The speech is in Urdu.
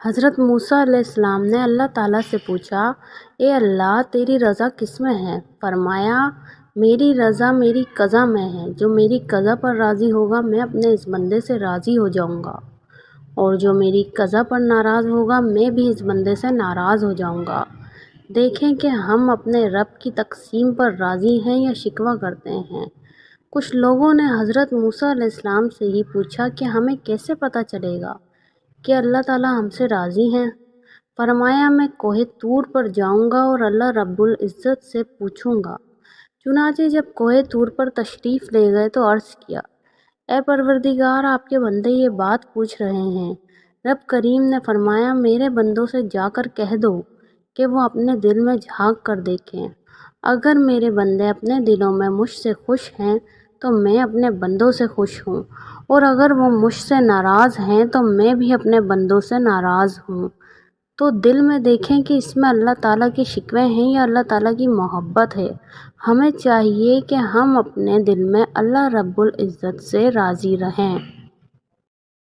حضرت موسیٰ علیہ السلام نے اللہ تعالیٰ سے پوچھا، اے اللہ، تیری رضا کس میں ہے؟ فرمایا، میری رضا میری قضا میں ہے۔ جو میری قضا پر راضی ہوگا میں اپنے اس بندے سے راضی ہو جاؤں گا، اور جو میری قضا پر ناراض ہوگا میں بھی اس بندے سے ناراض ہو جاؤں گا۔ دیکھیں کہ ہم اپنے رب کی تقسیم پر راضی ہیں یا شکوہ کرتے ہیں۔ کچھ لوگوں نے حضرت موسیٰ علیہ السلام سے ہی پوچھا کہ ہمیں کیسے پتہ چلے گا کہ اللہ تعالیٰ ہم سے راضی ہیں؟ فرمایا، میں کوہ طور پر جاؤں گا اور اللہ رب العزت سے پوچھوں گا۔ چنانچہ جب کوہ طور پر تشریف لے گئے تو عرض کیا، اے پروردگار، آپ کے بندے یہ بات پوچھ رہے ہیں۔ رب کریم نے فرمایا، میرے بندوں سے جا کر کہہ دو کہ وہ اپنے دل میں جھانک کر دیکھیں۔ اگر میرے بندے اپنے دلوں میں مجھ سے خوش ہیں تو میں اپنے بندوں سے خوش ہوں، اور اگر وہ مجھ سے ناراض ہیں تو میں بھی اپنے بندوں سے ناراض ہوں۔ تو دل میں دیکھیں کہ اس میں اللہ تعالیٰ کے شکوے ہیں یا اللہ تعالیٰ کی محبت ہے۔ ہمیں چاہیے کہ ہم اپنے دل میں اللہ رب العزت سے راضی رہیں۔